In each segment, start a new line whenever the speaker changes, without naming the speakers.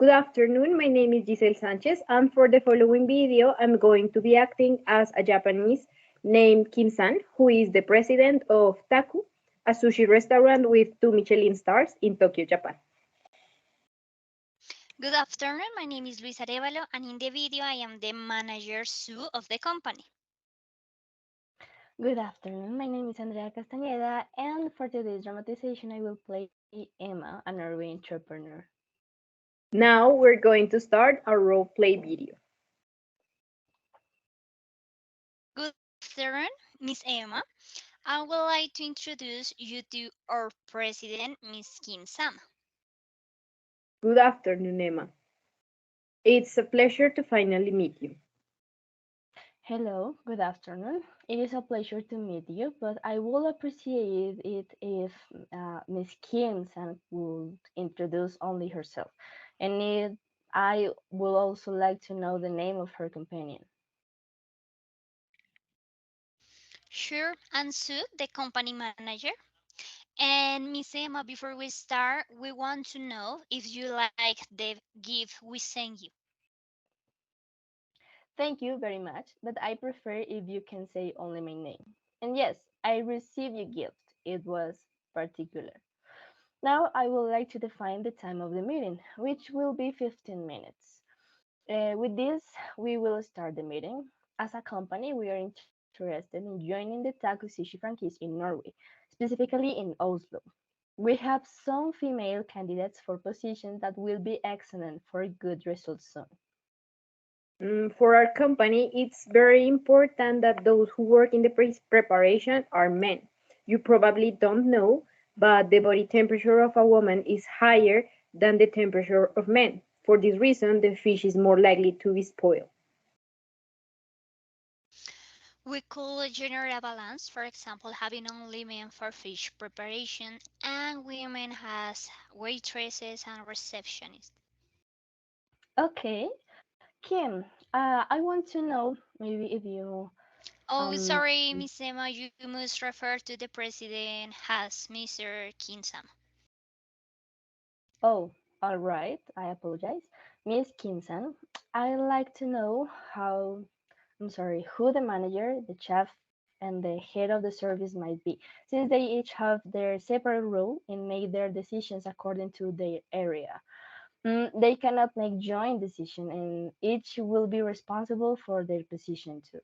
Good afternoon, my name is Giselle Sanchez, and for the following video, I'm going to be acting as a Japanese named Kim-san, who is the president of Taku, a sushi restaurant with 2 Michelin stars in Tokyo, Japan.
Good afternoon, my name is Luis Arevalo, and in the video I am the manager Sue of the company.
Good afternoon, my name is Andrea Castañeda, and for today's dramatization, I will play Emma, an RV entrepreneur.
Now we're going to start our role play video.
Good afternoon, Miss Emma. I would like to introduce you to our president, Miss Kim Sam.
Good afternoon, Emma. It's a pleasure to finally meet you.
Hello, good afternoon. It is a pleasure to meet you, but I would appreciate it if Miss Kim-san would introduce only herself. I would also like to know the name of her companion.
Sure, and Sue, the company manager. And Miss Emma, before we start, we want to know if you like the gift we sent you.
Thank you very much, but I prefer if you can say only my name. And yes, I received your gift. It was particular. Now I would like to define the time of the meeting, which will be 15 minutes. With this, we will start the meeting. As a company, we are interested in joining the taco sushi franchise in Norway, specifically in Oslo. We have some female candidates for positions that will be excellent for good results soon.
For our company, it's very important that those who work in the preparation are men. You probably don't know, but the body temperature of a woman is higher than the temperature of men. For this reason, the fish is more likely to be spoiled.
We could generate a balance, for example, having only men for fish preparation and women as waitresses and receptionists.
Okay, Kim, I want to know maybe if you
Oh,
um
sorry, Miss Emma, you must refer to the president as Mr. Kinsam.
oh, all right, I apologize. Miss Kinson, I'd like to know who the manager, the chef, and the head of the service might be, since they each have their separate role and make their decisions according to their area. They cannot make joint decision, and each will be responsible for their position too.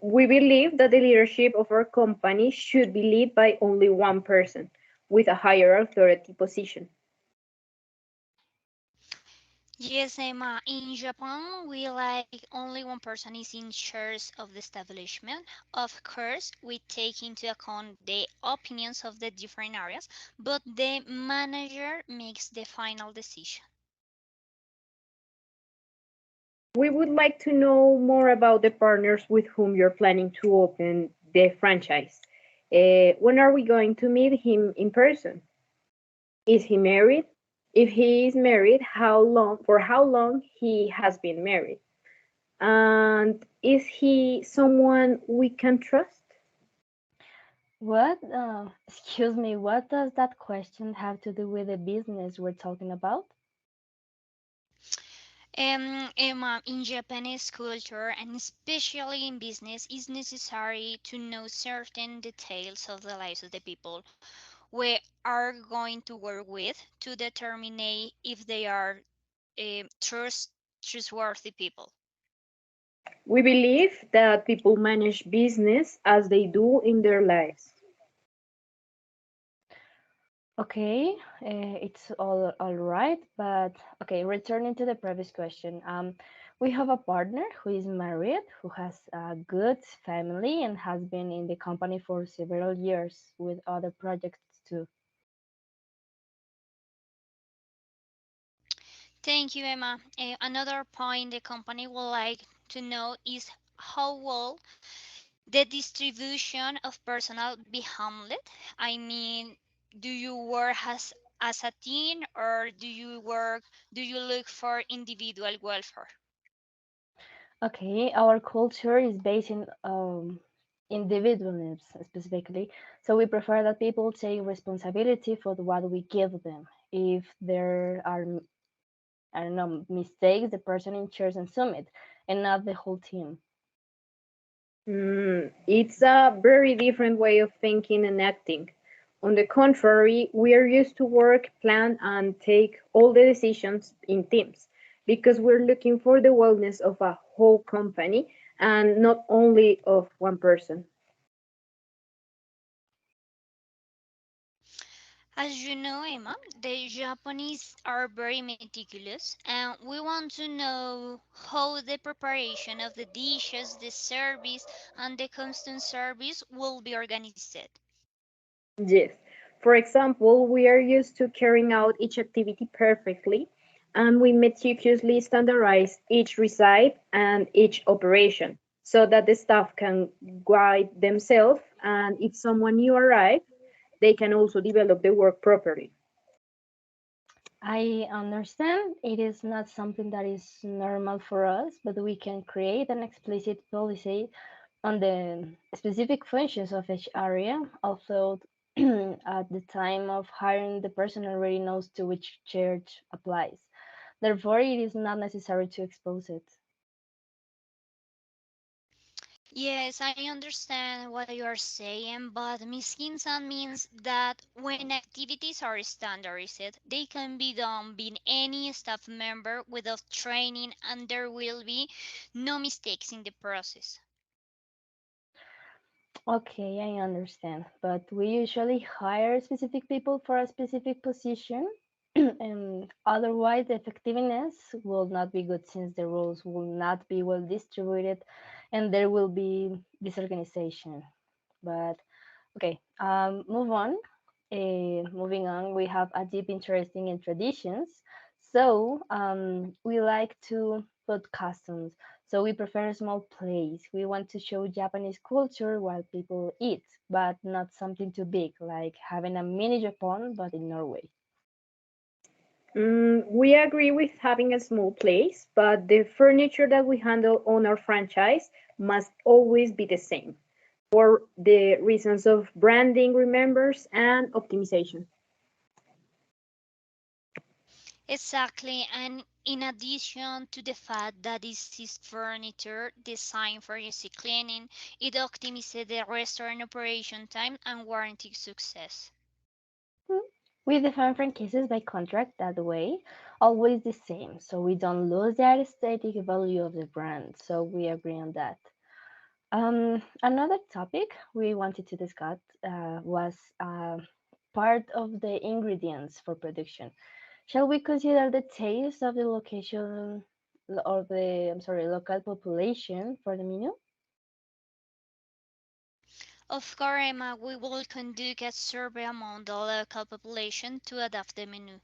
We believe that the leadership of our company should be led by only one person with a higher authority position.
Yes, Emma, in Japan, we like only one person is in charge of the establishment. Of course, we take into account the opinions of the different areas, but the manager makes the final decision.
We would like to know more about the partners with whom you're planning to open the franchise. When are we going to meet him in person? Is he married? If he is married, for how long he has been married? And is he someone we can trust?
What? Excuse me. What does that question have to do with the business we're talking about?
Emma, in Japanese culture and especially in business, it's necessary to know certain details of the lives of the people we are going to work with to determine if they are trustworthy people.
We believe that people manage business as they do in their lives.
Okay, it's all right, but okay, returning to the previous question, we have a partner who is married, who has a good family, and has been in the company for several years with other projects too.
Thank you, Emma. Another point the company would like to know is how well the distribution of personnel be handled. I mean, do you work as a team or do you look for individual welfare?
Okay, our culture is based in individualism specifically, so we prefer that people take responsibility for what we give them. If there are I don't know, mistakes the person in charge and summit, and not the whole team.
It's a very different way of thinking and acting. On the contrary, we are used to work, plan, and take all the decisions in teams because we're looking for the wellness of a whole company and not only of one person.
As you know, Emma, the Japanese are very meticulous, and we want to know how the preparation of the dishes, the service, and the constant service will be organized.
Yes. For example, we are used to carrying out each activity perfectly, and we meticulously standardize each recipe and each operation so that the staff can guide themselves, and if someone new arrives, they can also develop the work properly.
I understand it is not something that is normal for us, but we can create an explicit policy on the specific functions of each area, although at the time of hiring, the person already knows to which church applies. Therefore, it is not necessary to expose it.
Yes, I understand what you are saying, but miskinsan means that when activities are standardized, they can be done by any staff member without training, and there will be no mistakes in the process.
Okay, I understand. But we usually hire specific people for a specific position, and otherwise, the effectiveness will not be good since the roles will not be well distributed and there will be disorganization. But okay, move on. Moving on, we have a deep interest in traditions. So we like to put customs. So we prefer a small place. We want to show Japanese culture while people eat, but not something too big, like having a mini Japan, but in Norway.
We agree with having a small place, but the furniture that we handle on our franchise must always be the same for the reasons of branding, remembers, and optimization.
Exactly, and in addition to the fact that this is furniture designed for easy cleaning, it optimizes the restaurant operation time and warranty success.
Hmm. We define franchises by contract that way, always the same, so we don't lose the aesthetic value of the brand. So we agree on that. Another topic we wanted to discuss was part of the ingredients for production. Shall we consider the taste of the location or the, I'm sorry, local population for the menu?
Of course, Emma, we will conduct a survey among the local population to adapt the menu.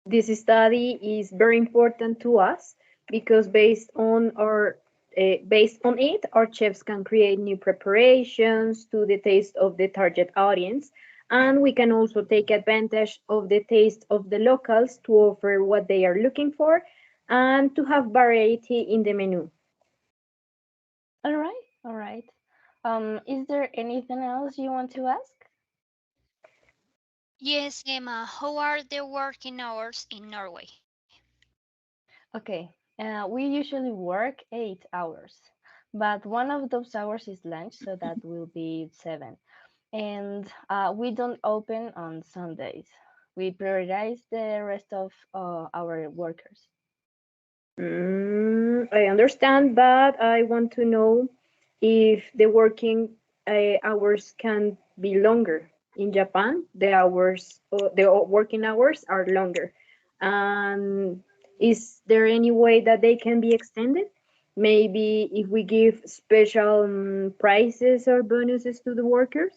This study is very important to us because based on it, our chefs can create new preparations to the taste of the target audience, and we can also take advantage of the taste of the locals to offer what they are looking for and to have variety in the menu.
All right, all right. Is there anything else you want to ask?
Yes, Emma, how are the working hours in Norway?
Okay, we usually work 8 hours, but one of those hours is lunch, so that will be 7. And we don't open on Sundays. We prioritize the rest of our workers.
I understand, but I want to know if the working hours can be longer. In Japan, the working hours are longer. And is there any way that they can be extended? Maybe if we give special prices or bonuses to the workers?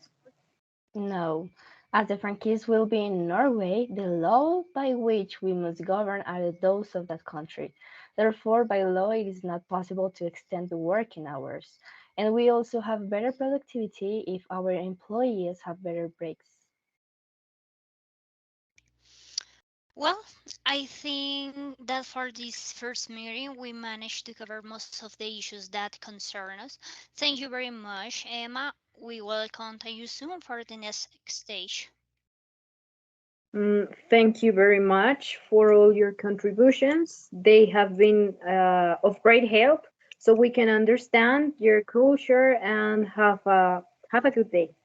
No, as the franchise will be in Norway, the law by which we must govern are those of that country. Therefore, by law, it is not possible to extend the working hours. And we also have better productivity if our employees have better breaks.
Well, I think that for this first meeting, we managed to cover most of the issues that concern us. Thank you very much, Emma. We will contact you soon for the next stage.
Thank you very much for all your contributions. They have been of great help so we can understand your culture and have a good day.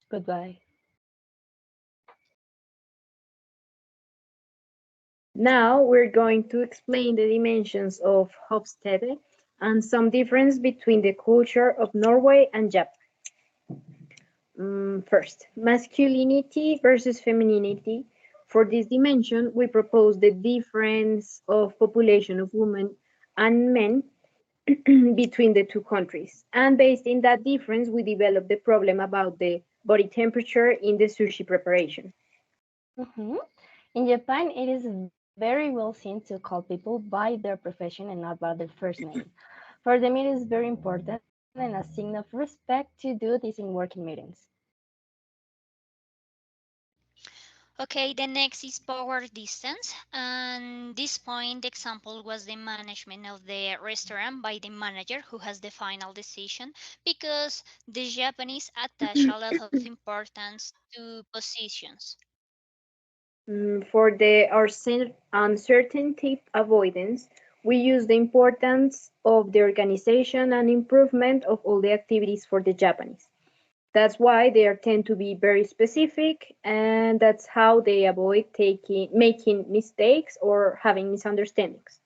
Goodbye.
Now we're going to explain the dimensions of Hofstede and some difference between the culture of Norway and Japan. First, masculinity versus femininity. For this dimension, we propose the difference of population of women and men between the two countries. And based in that difference, we developed the problem about the body temperature in the sushi preparation.
Mhm. In Japan, it is very well seen to call people by their profession and not by their first name. For them, it is very important and a sign of respect to do this in working meetings.
Okay, the next is power distance. And this point, the example was the management of the restaurant by the manager who has the final decision because the Japanese attach a lot of importance to positions.
For the uncertainty avoidance, we use the importance of the organization and improvement of all the activities for the Japanese. That's why they are tend to be very specific, and that's how they avoid making mistakes or having misunderstandings.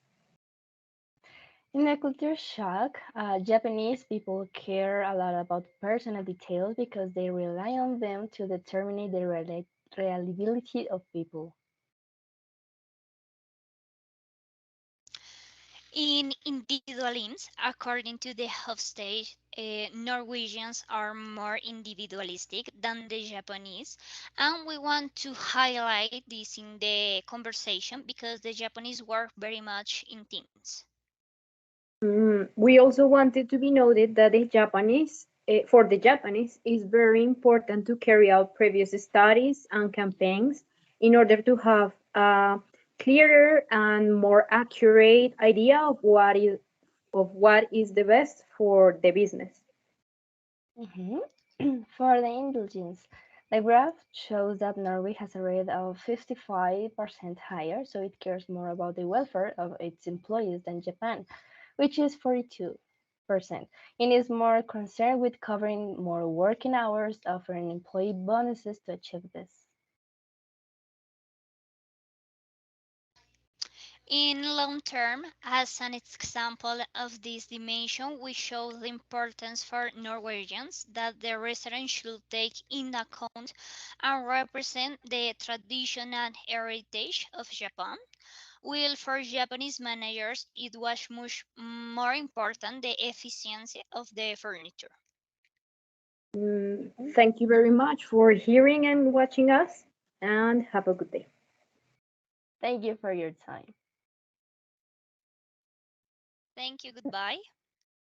In the culture shock, Japanese people care a lot about personal details because they rely on them to determine the reliability of people.
In individualism, according to the Hofstede, Norwegians are more individualistic than the Japanese, and we want to highlight this in the conversation because the Japanese work very much in teams.
We also wanted to be noted that for the Japanese, it's very important to carry out previous studies and campaigns in order to have a clearer and more accurate idea of what is the best for the business.
Mhm. For the indulgence, the graph shows that Norway has a rate of 55% higher, so it cares more about the welfare of its employees than Japan, which is 42%, and is more concerned with covering more working hours, offering employee bonuses to achieve this.
In long term, as an example of this dimension, we show the importance for Norwegians that the restaurant should take in account and represent the tradition and heritage of Japan. While for Japanese managers, it was much more important the efficiency of the furniture.
Thank you very much for hearing and watching us, and have a good day.
Thank you for your time.
Thank you. Goodbye.